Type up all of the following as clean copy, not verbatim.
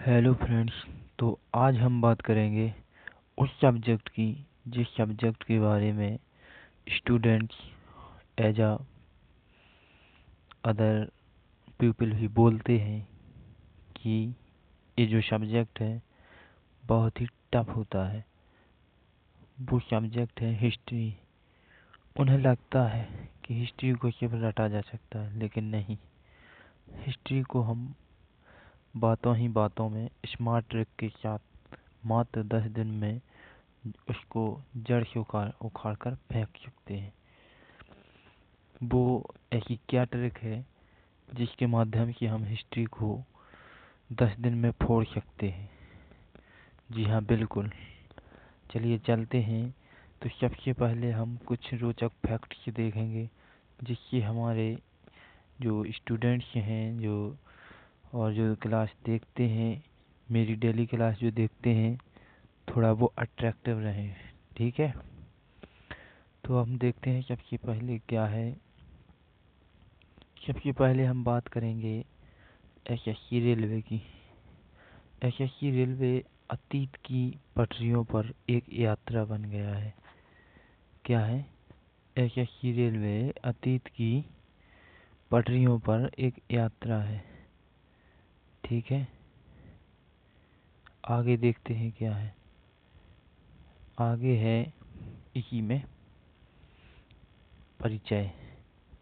Hello friends. तो आज हम बात करेंगे उस सब्जेक्ट की जिस सब्जेक्ट के बारे में students as a other people भी बोलते हैं कि ये जो सब्जेक्ट है बहुत ही टफ होता है। वो सब्जेक्ट है हिस्ट्री। उन्हें लगता है कि हिस्ट्री को सिर्फ रटा जा सकता है, लेकिन नहीं। हिस्ट्री को हम बातों ही बातों में स्मार्ट ट्रिक के साथ मात्र 10 दिन में उसको जड़ से उखाड़ कर फेंक सकते हैं। वो ऐसी क्या ट्रिक है जिसके माध्यम से हम हिस्ट्री को 10 दिन में फोड़ सकते हैं? जी हाँ, बिल्कुल। चलिए चलते हैं। तो सबसे पहले हम कुछ रोचक फैक्ट्स देखेंगे जिससे हमारे जो स्टूडेंट्स हैं जो क्लास देखते हैं, मेरी डेली क्लास जो देखते हैं, थोड़ा वो अट्रैक्टिव रहे। ठीक है, तो हम देखते हैं सबसे पहले क्या है। सबसे पहले हम बात करेंगे एसएससी रेलवे की। एसएससी रेलवे अतीत की पटरियों पर एक यात्रा बन गया है। क्या है? एसएससी रेलवे अतीत की पटरियों पर एक यात्रा है। ठीक है, आगे देखते हैं क्या है। आगे है इसी में परिचय।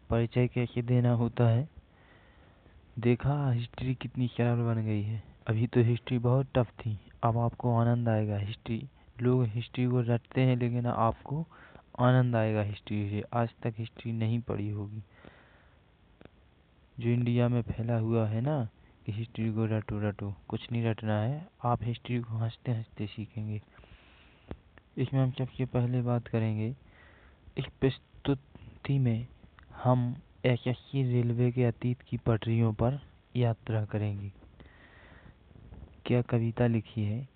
परिचय कैसे देना होता है? देखा हिस्ट्री कितनी सरल बन गई है। अभी तो हिस्ट्री बहुत टफ थी, अब आपको आनंद आएगा। हिस्ट्री, लोग हिस्ट्री को रटते हैं, लेकिन आपको आनंद आएगा हिस्ट्री से। आज तक हिस्ट्री नहीं पढ़ी होगी जो इंडिया में फैला हुआ है ना, कि हिस्ट्री को रटो रटो। कुछ नहीं रटना है, आप हिस्ट्री को हंसते हंसते सीखेंगे। इसमें हम सबसे पहले बात करेंगे, इस प्रस्तुति में हम एसएससी रेलवे के अतीत की पटरियों पर यात्रा करेंगे। क्या कविता लिखी है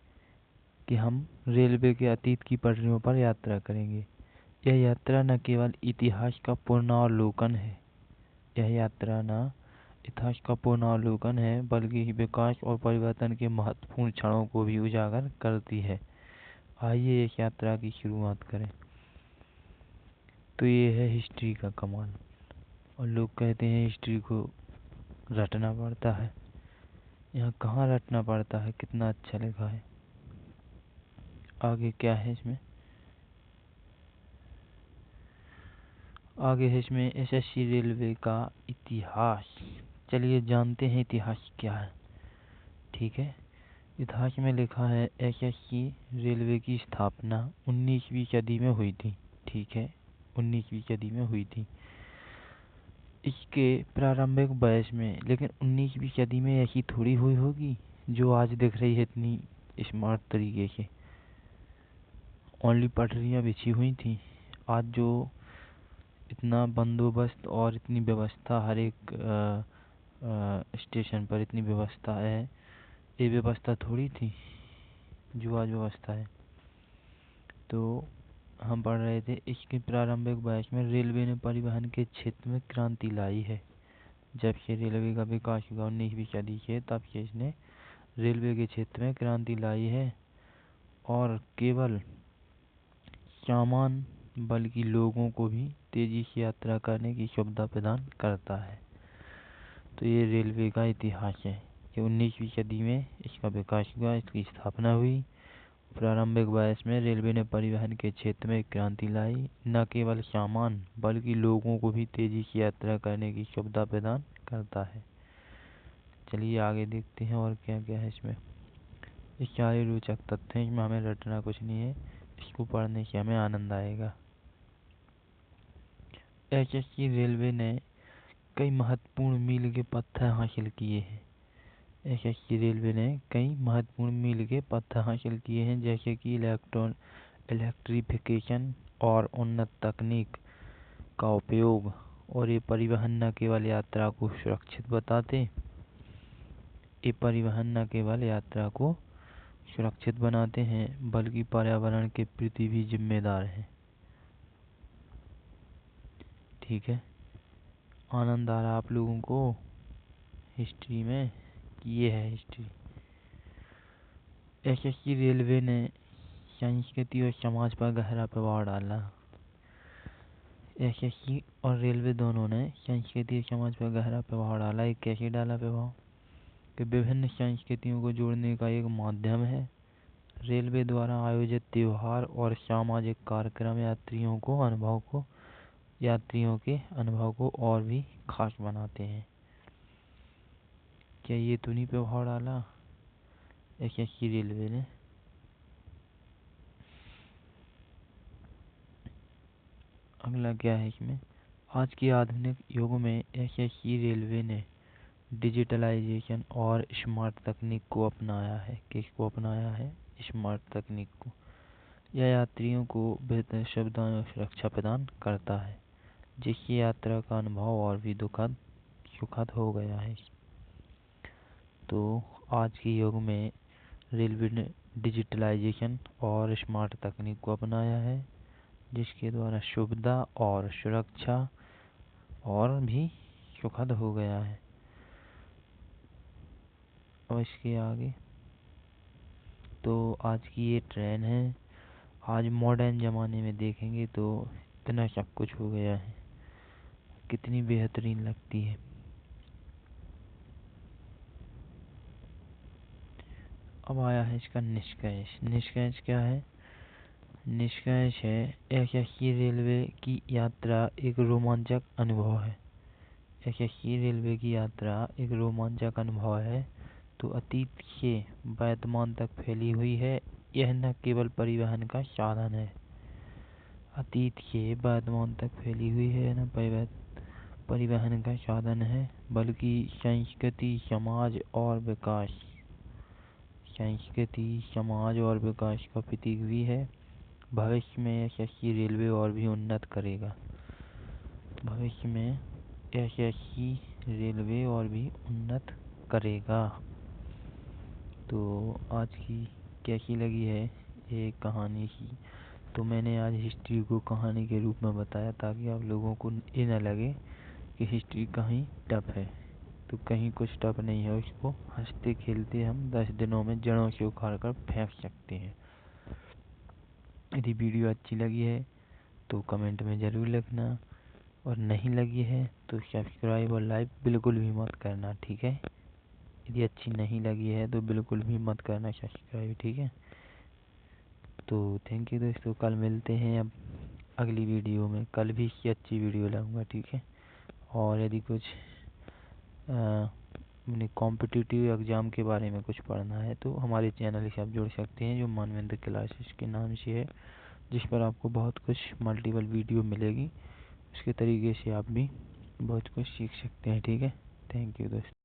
कि हम रेलवे के अतीत की पटरियों पर यात्रा करेंगे। यह यात्रा न केवल इतिहास का पुनरावलोकन है, यह यात्रा न इतिहास का पुनरावलोकन है, बल्कि विकास और परिवर्तन के महत्वपूर्ण क्षणों को भी उजागर करती है। आइए इस यात्रा की शुरुआत करें। तो ये है हिस्ट्री का कमाल। और लोग कहते हैं हिस्ट्री को रटना पड़ता है। यहाँ कहाँ रटना पड़ता है, कितना अच्छा लिखा है। आगे क्या है इसमें? आगे है इसमें एसएससी रेलवे का इतिहास। चलिए जानते हैं इतिहास क्या है। ठीक है, इतिहास में लिखा है एसएससी रेलवे की स्थापना 19वीं सदी में हुई थी। ठीक है, 19वीं सदी में हुई थी। इसके प्रारंभिक बैच में, लेकिन 19वीं सदी में ऐसी थोड़ी हुई होगी जो आज दिख रही है इतनी स्मार्ट तरीके से। ओनली पटरियाँ बिछी हुई थी। आज जो इतना बंदोबस्त और इतनी व्यवस्था, हर एक स्टेशन पर इतनी व्यवस्था है, ये व्यवस्था थोड़ी थी जो आज व्यवस्था है। तो हम पढ़ रहे थे, इसके प्रारंभिक बैच में रेलवे ने परिवहन के क्षेत्र में क्रांति लाई है। जब से रेलवे का विकास हुआ 19वीं सदी से, तब से इसने रेलवे के क्षेत्र में क्रांति लाई है। और केवल सामान बल्कि लोगों को भी तेजी से यात्रा करने की सुविधा प्रदान करता है। तो ये रेलवे का इतिहास है कि 19वीं सदी में इसका विकास हुआ, इसकी स्थापना हुई। प्रारंभिक वयस में रेलवे ने परिवहन के क्षेत्र में क्रांति लाई, न केवल सामान बल्कि लोगों को भी तेजी से यात्रा करने की सुविधा प्रदान करता है। चलिए आगे देखते हैं और क्या क्या है इसमें। ये सारे रोचक तथ्य हैं, इसमें हमें रटना कुछ नहीं है, इसको पढ़ने से हमें आनंद आएगा। एसएससी रेलवे ने कई महत्वपूर्ण मील के पत्थर हासिल किए हैं। एसएससी रेलवे ने कई महत्वपूर्ण मील के पत्थर हासिल किए हैं, जैसे कि इलेक्ट्रिफिकेशन और उन्नत तकनीक का उपयोग। और ये परिवहन न केवल यात्रा को सुरक्षित बनाते हैं, बल्कि पर्यावरण के प्रति भी जिम्मेदार हैं। ठीक है, आनंद आ रहा आप लोगों को हिस्ट्री में? ये है हिस्ट्री। एसएससी रेलवे ने संस्कृति और समाज पर गहरा प्रभाव डाला। एसएससी और रेलवे दोनों ने संस्कृति और समाज पर गहरा प्रभाव डाला। एक कैसे डाला प्रभाव कि विभिन्न संस्कृतियों को जोड़ने का एक माध्यम है। रेलवे द्वारा आयोजित त्योहार और सामाजिक कार्यक्रम यात्रियों के अनुभव को और भी खास बनाते हैं। क्या ये तो नहीं प्रभाव डाला एसएससी रेलवे ने? अगला क्या है इसमें, आज के आधुनिक युग में एसएससी रेलवे ने डिजिटलाइजेशन और स्मार्ट तकनीक को अपनाया है। किसको अपनाया है? स्मार्ट तकनीक को। यह यात्रियों को बेहतर सुविधा और सुरक्षा प्रदान करता है, जिससे यात्रा का अनुभव और भी सुखद हो गया है। तो आज के युग में रेलवे ने डिजिटलाइजेशन और स्मार्ट तकनीक को अपनाया है, जिसके द्वारा सुविधा और सुरक्षा और भी सुखद हो गया है। अब इसके आगे तो आज की ये ट्रेन है। आज मॉडर्न ज़माने में देखेंगे तो इतना सब कुछ हो गया है, कितनी बेहतरीन लगती है। अब आया है इसका निष्कर्ष। निष्कर्ष क्या है? निष्कर्ष है एसएससी रेलवे की यात्रा एक रोमांचक अनुभव है। एसएससी रेलवे की यात्रा एक रोमांचक अनुभव है, तो अतीत से वर्तमान तक फैली हुई है। यह न केवल परिवहन का साधन है, अतीत से वर्तमान तक फैली हुई है, न परिवहन का साधन है, बल्कि संस्कृति, समाज और विकास का प्रतीक भी है। भविष्य में एसएससी रेलवे और भी उन्नत करेगा। भविष्य में एसएससी रेलवे और भी उन्नत करेगा। तो आज की कैसी लगी है ये कहानी की? तो मैंने आज हिस्ट्री को कहानी के रूप में बताया, ताकि आप लोगों को ये न लगे कि हिस्ट्री कहीं टफ है। तो कहीं कुछ टफ नहीं है, उसको हंसते खेलते हम 10 दिनों में जड़ों से उखाड़ कर फेंक सकते हैं। यदि वीडियो अच्छी लगी है तो कमेंट में ज़रूर लिखना, और नहीं लगी है तो सब्सक्राइब और लाइक बिल्कुल भी मत करना, ठीक है? यदि अच्छी नहीं लगी है तो बिल्कुल भी मत करना सब्सक्राइब, ठीक है? तो थैंक यू दोस्तों, कल मिलते हैं अब अगली वीडियो में। कल भी इससे अच्छी वीडियो लाऊंगा, ठीक है? और यदि कुछ अपने कॉम्पिटिटिव एग्ज़ाम के बारे में कुछ पढ़ना है तो हमारे चैनल से आप जुड़ सकते हैं, जो मानवेंद्र क्लासेस के नाम से है, जिस पर आपको बहुत कुछ मल्टीपल वीडियो मिलेगी। उसके तरीके से आप भी बहुत कुछ सीख सकते हैं, ठीक है? थैंक यू दोस्तों।